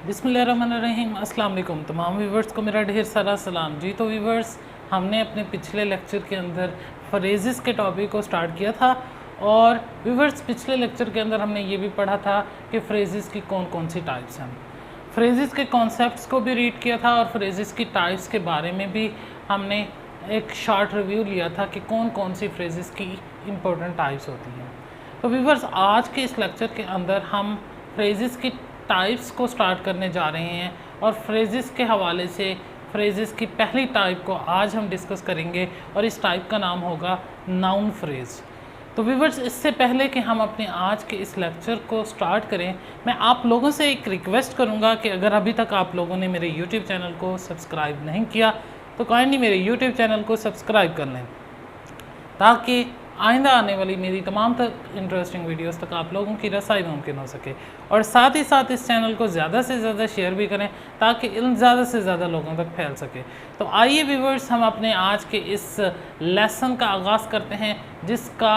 बिस्मिल्लाहिर्रहमानिर्रहीम। अस्सलाम वालेकुम तमाम व्यूवर्स को मेरा ढेर सारा सलाम जी। तो व्यूवर्स, हमने अपने पिछले लेक्चर के अंदर फ्रेजेस के टॉपिक को स्टार्ट किया था और व्यूवर्स पिछले लेक्चर के अंदर हमने ये भी पढ़ा था कि फ्रेजेस की कौन कौन सी टाइप्स हैं। फ्रेजेस के कॉन्सेप्ट्स को भी रीड किया था और फ्रेजेस की टाइप्स के बारे में भी हमने एक शॉर्ट रिव्यू लिया था कि कौन कौन सी फ्रेजेस की इम्पोर्टेंट टाइप्स होती हैं। तो व्यूवर्स, आज के इस लेक्चर के अंदर हम फ्रेजेस की टाइप्स को स्टार्ट करने जा रहे हैं और फ्रेजेस के हवाले से फ्रेजेस की पहली टाइप को आज हम डिस्कस करेंगे और इस टाइप का नाम होगा नाउन फ्रेज। तो व्यूवर्स, इससे पहले कि हम अपने आज के इस लेक्चर को स्टार्ट करें, मैं आप लोगों से एक रिक्वेस्ट करूंगा कि अगर अभी तक आप लोगों ने मेरे यूट्यूब चैनल को सब्सक्राइब नहीं किया तो काइंडली मेरे यूट्यूब चैनल को सब्सक्राइब कर लें ताकि आइंदा आने वाली मेरी तमाम इंटरेस्टिंग वीडियोस तक आप लोगों की रसाई मुमकिन हो सके। और साथ ही साथ इस चैनल को ज़्यादा से ज़्यादा शेयर भी करें ताकि इल्म ज़्यादा से ज़्यादा लोगों तक फैल सके। तो आइए व्यूवर्स, हम अपने आज के इस लेसन का आगाज़ करते हैं जिसका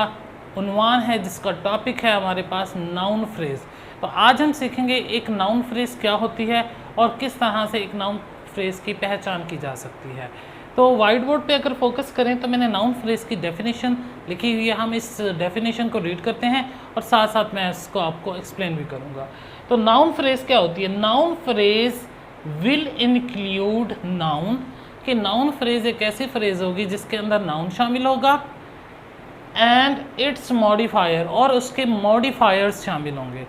उन्वान है, जिसका टॉपिक है हमारे पास नाउन फ्रेज़। तो आज हम सीखेंगे एक नाउन फ्रेज़ क्या होती है और किस तरह से एक नाउन फ्रेज़ की पहचान की जा सकती है। तो वाइट बोर्ड पे अगर फोकस करें तो मैंने नाउन फ्रेज़ की डेफिनेशन लिखी हुई है। हम इस डेफिनेशन को रीड करते हैं और साथ साथ मैं इसको आपको एक्सप्लेन भी करूँगा। तो नाउन फ्रेज़ क्या होती है? Noun phrase will include noun, कि नाउन फ्रेज़ एक ऐसी फ्रेज़ होगी जिसके अंदर नाउन शामिल होगा एंड इट्स मॉडिफायर, और उसके मॉडिफायर्स शामिल होंगे।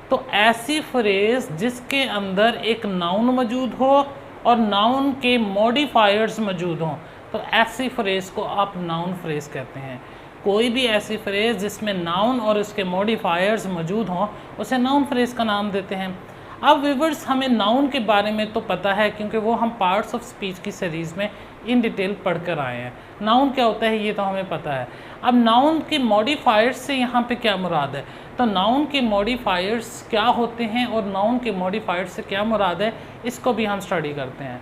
तो ऐसी फ्रेज़ जिसके अंदर एक नाउन मौजूद हो और नाउन के मॉडिफायर्स मौजूद हों, तो ऐसी फ्रेज़ को आप नाउन फ्रेज़ कहते हैं। कोई भी ऐसी फ्रेज़ जिसमें नाउन और उसके मॉडिफायर्स मौजूद हों उसे नाउन फ्रेज़ का नाम देते हैं। अब व्यूवर्स, हमें नाउन के बारे में तो पता है क्योंकि वो हम पार्ट्स ऑफ स्पीच की सीरीज़ में इन डिटेल पढ़ कर आए हैं। नाउन क्या होता है ये तो हमें पता है। अब नाउन के मॉडिफायर्स से यहाँ पे क्या मुराद है? तो नाउन के मॉडिफायर्स क्या होते हैं और नाउन के मॉडिफायर्स से क्या मुराद है, इसको भी हम स्टडी करते हैं।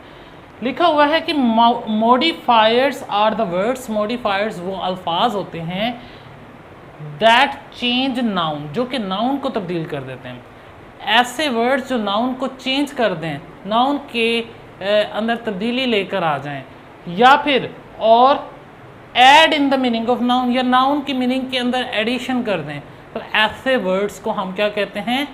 लिखा हुआ है कि modifiers are the words, modifiers वो अल्फाज होते हैं दैट चेंज नाउन, जो कि नाउन को तब्दील कर देते हैं। ऐसे वर्ड्स जो नाउन को चेंज कर दें, नाउन के अंदर तब्दीली लेकर आ जाएं, या फिर और add in the meaning of noun, या नाउन की मीनिंग के अंदर एडिशन कर दें, तो ऐसे वर्ड्स को हम क्या कहते हैं?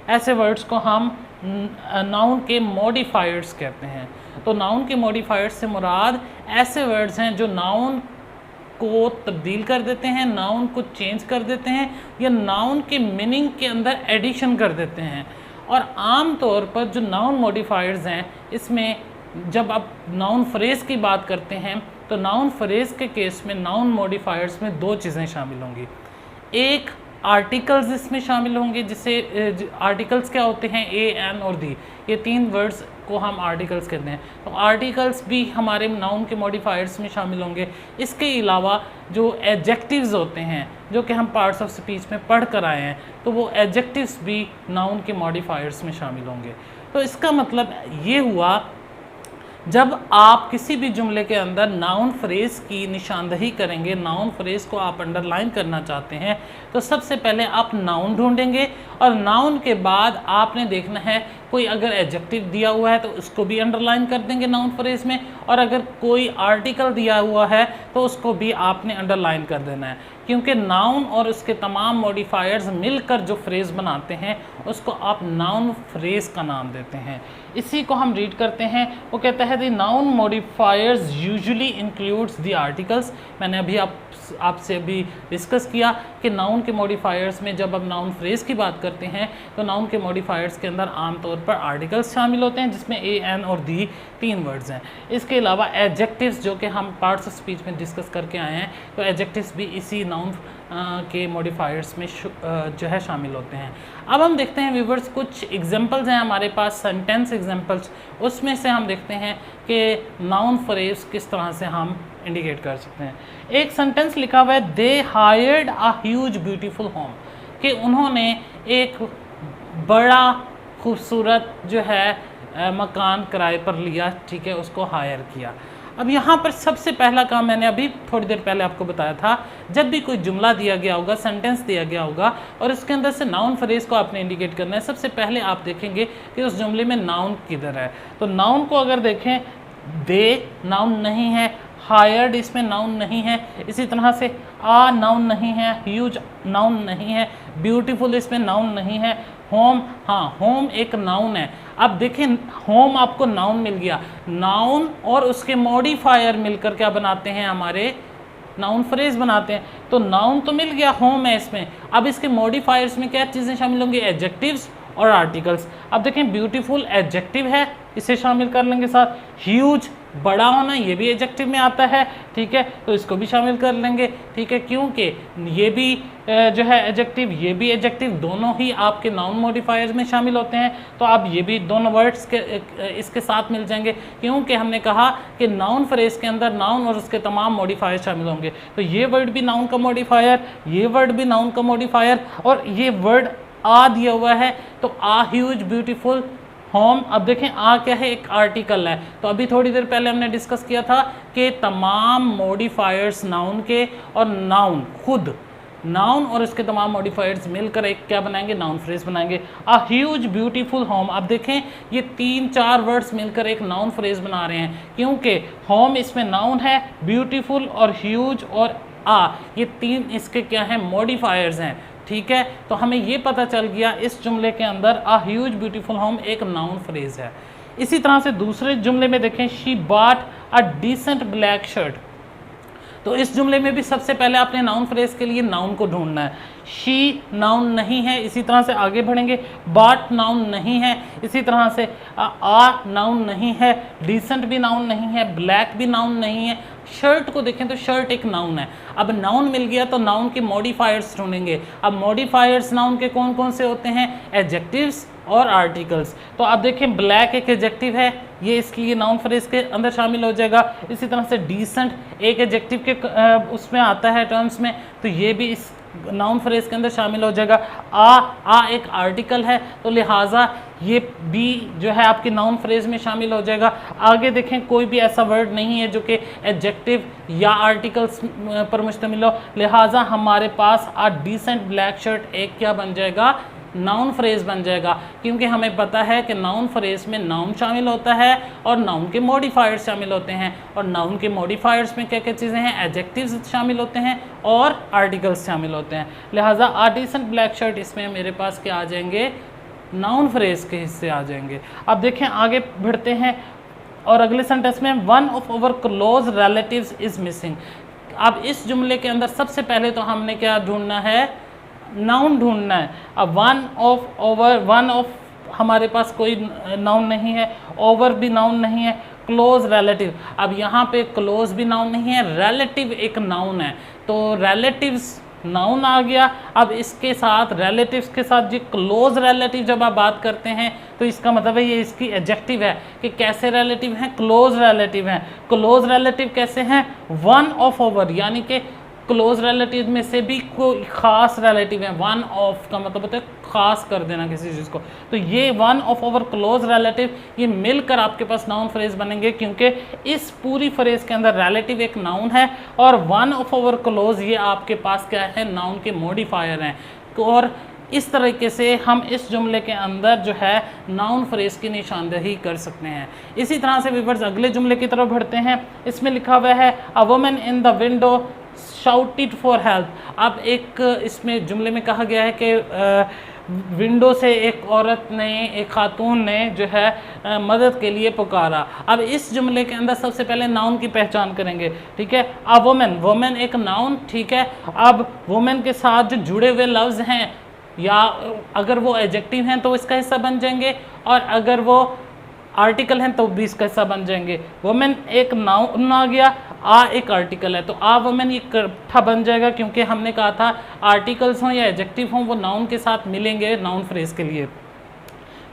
ऐसे वर्ड्स को हम नाउन के मॉडिफायर्स कहते हैं। तो नाउन के मॉडिफायर्स से मुराद ऐसे वर्ड्स हैं जो नाउन को तब्दील कर देते हैं, नाउन को चेंज कर देते हैं, या नाउन के मीनिंग के अंदर एडिशन कर देते हैं। और आम तौर पर जो नाउन मॉडिफायर्स हैं, इसमें जब आप नाउन फ्रेज़ की बात करते हैं तो नाउन फ्रेज़ के केस में नाउन मॉडिफायर्स में दो चीज़ें शामिल होंगी। एक, आर्टिकल्स इसमें शामिल होंगे, जिसे आर्टिकल्स क्या होते हैं? ए, एन और दी, ये तीन वर्ड्स को हम आर्टिकल्स कहते हैं। तो आर्टिकल्स भी हमारे नाउन के मॉडिफायर्स में शामिल होंगे। इसके अलावा जो एडजेक्टिव्स होते हैं, जो कि हम पार्ट्स ऑफ स्पीच में पढ़ कर आए हैं, तो वो एडजेक्टिव्स भी नाउन के मॉडिफायर्स में शामिल होंगे। तो इसका मतलब ये हुआ, जब आप किसी भी जुमले के अंदर नाउन फ्रेज़ की निशानदही करेंगे, नाउन फ्रेज़ को आप अंडरलाइन करना चाहते हैं, तो सबसे पहले आप नाउन ढूंढेंगे और नाउन के बाद आपने देखना है कोई अगर एडजेक्टिव दिया हुआ है तो उसको भी अंडरलाइन कर देंगे नाउन फ्रेज़ में, और अगर कोई आर्टिकल दिया हुआ है तो उसको भी आपने अंडरलाइन कर देना है, क्योंकि नाउन और उसके तमाम मॉडिफायर्स मिलकर जो फ्रेज़ बनाते हैं उसको आप नाउन फ्रेज़ का नाम देते हैं। इसी को हम रीड करते हैं। वो कहता है the noun modifiers usually includes the articles. मैंने अभी आपसे अभी डिस्कस किया कि नाउन के मॉडिफायर्स में जब हम नाउन फ्रेज़ की बात करते हैं तो नाउन के मॉडिफायर्स के अंदर आमतौर पर आर्टिकल्स शामिल होते हैं, जिसमें ए, एन और दी तीन वर्ड्स हैं। इसके अलावा एडजेक्टिव्स, जो कि हम पार्ट्स ऑफ स्पीच में डिस्कस करके आए हैं, तो एडजेक्टिव्स भी इसी नाउन के मॉडिफायर्स में जो है शामिल होते हैं। अब हम देखते हैं व्यूवर्स, कुछ एग्जांपल्स हैं हमारे पास, सेंटेंस एग्जांपल्स। उसमें से हम देखते हैं कि नाउन फ्रेज़ किस तरह से हम इंडिकेट कर सकते हैं। एक सेंटेंस लिखा हुआ है, they hired a huge beautiful home, कि उन्होंने एक बड़ा खूबसूरत जो है मकान किराए पर लिया, ठीक है, उसको हायर किया। अब यहाँ पर सबसे पहला काम मैंने अभी थोड़ी देर पहले आपको बताया था, जब भी कोई जुमला दिया गया होगा, सेंटेंस दिया गया होगा और उसके अंदर से नाउन फ्रेज को आपने इंडिकेट करना है, सबसे पहले आप देखेंगे कि उस जुमले में नाउन किधर है। तो नाउन को अगर देखें, दे नाउन नहीं है, हायर्ड इसमें नाउन नहीं है, इसी तरह से आ नाउन नहीं है, ह्यूज नाउन नहीं है, ब्यूटीफुल इसमें नाउन नहीं है, होम, हाँ होम एक नाउन है। अब देखें होम आपको नाउन मिल गया, नाउन और उसके मॉडिफायर मिलकर क्या बनाते हैं, हमारे नाउन फ्रेज बनाते हैं। तो नाउन तो मिल गया, होम है इसमें, अब इसके मॉडिफायर्स में क्या चीज़ें शामिल होंगी, एडजेक्टिव्स और आर्टिकल्स। अब देखें ब्यूटीफुल एडजेक्टिव है, इसे शामिल कर लेंगे साथ, ह्यूज बड़ा होना ये भी एडजेक्टिव में आता है, ठीक है, तो इसको भी शामिल कर लेंगे, ठीक है, क्योंकि ये भी जो है एडजेक्टिव, ये भी एडजेक्टिव, दोनों ही आपके नाउन मॉडिफायर्स में शामिल होते हैं। तो अब ये भी दोनों वर्ड्स के इसके साथ मिल जाएंगे, क्योंकि हमने कहा कि नाउन फ्रेज के अंदर नाउन और उसके तमाम मॉडिफायर शामिल होंगे। तो ये वर्ड भी नाउन का मॉडिफायर, ये वर्ड भी नाउन का मॉडिफायर, और ये वर्ड आ दिया हुआ है, तो आ ह्यूज ब्यूटीफुल होम। अब देखें आ क्या है, एक आर्टिकल है। तो अभी थोड़ी देर पहले हमने डिस्कस किया था कि तमाम मॉडिफायर्स नाउन के और नाउन खुद, नाउन और इसके तमाम मॉडिफायर्स मिलकर एक क्या बनाएंगे, नाउन फ्रेज बनाएंगे, अ ह्यूज ब्यूटीफुल होम। अब देखें ये 3-4 वर्ड्स मिलकर एक नाउन फ्रेज बना रहे हैं, क्योंकि होम इसमें नाउन है, ब्यूटीफुल और ह्यूज और आ ये 3 इसके क्या हैं, मॉडिफायर्स हैं, ठीक है। तो हमें ये पता चल गया इस जुमले के अंदर अ ह्यूज ब्यूटीफुल होम एक नाउन फ्रेज है। इसी तरह से दूसरे जुमले में देखें, she bought a decent black shirt. तो इस जुमले में भी सबसे पहले आपने नाउन फ्रेज के लिए नाउन को ढूंढना है। शी नाउन नहीं है, इसी तरह से आगे बढ़ेंगे, बॉट नाउन नहीं है, इसी तरह से आ नाउन नहीं है, डिसेंट भी नाउन नहीं है, ब्लैक भी नाउन नहीं है। शर्ट को देखें तो शर्ट एक नाउन है। अब नाउन मिल गया तो नाउन के मॉडिफायर्स ढूंढेंगे। अब मॉडिफायर्स नाउन के कौन कौन से होते हैं, एडजेक्टिव्स और आर्टिकल्स। तो आप देखें ब्लैक एक एडजेक्टिव है, ये इसके लिए नाउन फ्रेज के अंदर शामिल हो जाएगा। इसी तरह से डिसेंट एक एडजेक्टिव के उसमें आता है टर्म्स में, तो ये भी इस नाउन फ्रेज के अंदर शामिल हो जाएगा। आ एक आर्टिकल है, तो लिहाजा ये भी जो है आपके नाउन फ्रेज में शामिल हो जाएगा। आगे देखें कोई भी ऐसा वर्ड नहीं है जो कि एडजेक्टिव या आर्टिकल्स पर मुश्तमिल हो, लिहाजा हमारे पास आ डिसेंट ब्लैक शर्ट एक क्या बन जाएगा, नाउन फ्रेज बन जाएगा, क्योंकि हमें पता है कि नाउन फ्रेज में नाउन शामिल होता है और नाउन के मॉडिफायर्स शामिल होते हैं, और नाउन के मॉडिफायर्स में क्या क्या चीज़ें हैं, एडजेक्टिव्स शामिल होते हैं और आर्टिकल्स शामिल होते हैं। लिहाजा आ डिसेंट ब्लैक शर्ट इसमें मेरे पास क्या आ जाएंगे, नाउन फ्रेज के हिस्से आ जाएंगे। अब देखें आगे बढ़ते हैं और अगले सेंटेंस में one of our close relatives is missing. अब इस जुमले के अंदर सबसे पहले तो हमने क्या ढूंढना है, नाउन ढूंढना है। अब वन ऑफ हमारे पास कोई नाउन नहीं है, ओवर भी नाउन नहीं है, क्लोज रिलेटिव, अब यहाँ पे क्लोज भी नाउन नहीं है, रिलेटिव एक नाउन है, तो रिलेटिव्स नाउन आ गया। अब इसके साथ रिलेटिव्स के साथ ये क्लोज रिलेटिव जब आप बात करते हैं तो इसका मतलब है ये इसकी एडजेक्टिव है कि कैसे रिलेटिव हैं, क्लोज रिलेटिव हैं। क्लोज रिलेटिव कैसे हैं, वन ऑफ ओवर, यानी कि क्लोज रिलेटिव में से भी कोई खास रिलेटिव है। वन ऑफ का मतलब होता है खास कर देना किसी चीज़ को, तो ये one of over close relative ये मिलकर आपके पास नाउन फ्रेज बनेंगे, क्योंकि इस पूरी फ्रेज के अंदर रिलेटिव एक नाउन है और वन ऑफ ओवर क्लोज ये आपके पास क्या है, नाउन के मॉडिफायर हैं। और इस तरीके से हम इस जुमले के अंदर जो है नाउन फ्रेज की निशानदेही कर सकते हैं। इसी तरह से व्यूअर्स अगले जुमले की तरफ बढ़ते हैं। इसमें लिखा हुआ है a woman in the window shouted for help. अब एक इसमें जुमले में कहा गया है कि विंडो से एक औरत ने, एक खातून ने जो है मदद के लिए पुकारा। अब इस जुमले के अंदर सबसे पहले नाउन की पहचान करेंगे, ठीक है। अब वुमेन एक नाउन, ठीक है। अब वुमेन के साथ जो जुड़े हुए लफ्ज़ हैं या अगर वो एडजेक्टिव हैं तो इसका हिस्सा बन जाएंगे, और अगर वो आर्टिकल हैं तो भी इसका हिस्सा बन जाएंगे। वुमेन एक नाउन आ गया, आ एक आर्टिकल है, तो आ वुमेन ये इकट्ठा बन जाएगा, क्योंकि हमने कहा था आर्टिकल्स हों या एडजेक्टिव हों वो नाउन के साथ मिलेंगे नाउन फ्रेज के लिए।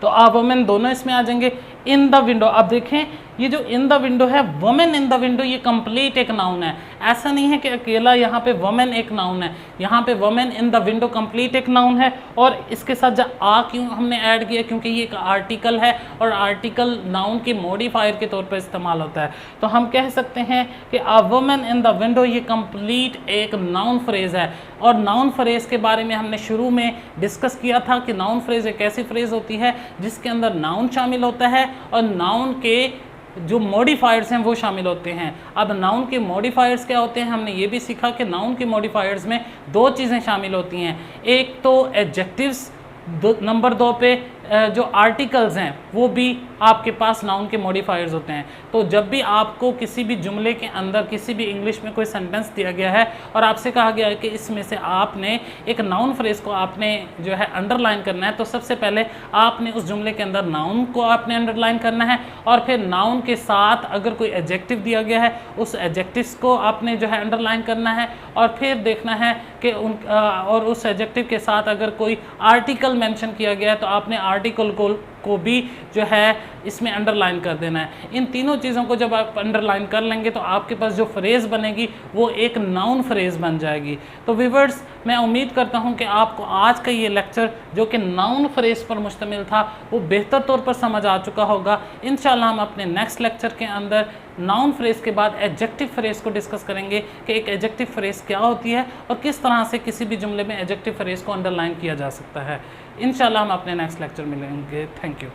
तो आ वुमेन दोनों इसमें आ जाएंगे। इन द विंडो, अब देखें ये जो इन द विंडो है, वुमेन इन द विंडो, ये कंप्लीट एक नाउन है। ऐसा नहीं है कि अकेला यहाँ पे वमेन एक नाउन है, यहाँ पे women in the window complete एक नाउन है, और इसके साथ आ क्यों हमने ऐड किया, क्योंकि ये एक आर्टिकल है और आर्टिकल नाउन के मॉडिफायर के तौर पर इस्तेमाल होता है। तो हम कह सकते हैं कि a woman in the window ये कंप्लीट एक नाउन फ्रेज है। और नाउन फ्रेज के बारे में हमने शुरू में डिस्कस किया था कि नाउन फ्रेज एक ऐसी फ्रेज होती है जिसके अंदर नाउन शामिल होता है और नाउन के जो मॉडिफायर्स हैं वो शामिल होते हैं। अब नाउन के मॉडिफायर्स क्या होते हैं, हमने ये भी सीखा कि नाउन के मॉडिफायर्स में दो चीज़ें शामिल होती हैं, एक तो एडजेक्टिव्स, नंबर 2 पे जो आर्टिकल्स हैं वो भी आपके पास नाउन के मॉडिफायर्स होते हैं। तो जब भी आपको किसी भी जुमले के अंदर किसी भी इंग्लिश में कोई सेंटेंस दिया गया है और आपसे कहा गया है कि इसमें से आपने एक नाउन फ्रेज को आपने जो है अंडरलाइन करना है, तो सबसे पहले आपने उस जुमले के अंदर नाउन को आपने अंडरलाइन करना है और फिर नाउन के साथ अगर कोई एडजेक्टिव दिया गया है उस एडजेक्टिव्स को आपने जो है अंडरलाइन करना है और फिर देखना है कि और उस एडजेक्टिव के साथ अगर कोई आर्टिकल मेंशन किया गया है तो आपने आर्टिकल को भी जो है इसमें अंडरलाइन कर देना है। इन तीनों चीज़ों को जब आप अंडरलाइन कर लेंगे तो आपके पास जो फ्रेज़ बनेगी वो एक नाउन फ्रेज़ बन जाएगी। तो व्यूअर्स, मैं उम्मीद करता हूं कि आपको आज का ये लेक्चर जो कि नाउन फ्रेज़ पर मुश्तमिल था वो बेहतर तौर पर समझ आ चुका होगा। इंशाल्लाह हम अपने नेक्स्ट लेक्चर के अंदर नाउन फ्रेज़ के बाद एडजेक्टिव फ्रेज़ को डिस्कस करेंगे कि एक एडजेक्टिव फ्रेज़ क्या होती है और किस तरह से किसी भी जुमले में एडजेक्टिव फ्रेज़ को अंडरलाइन किया जा सकता है। इंशाल्लाह हम अपने नेक्स्ट लेक्चर मिलेंगे। Thank you.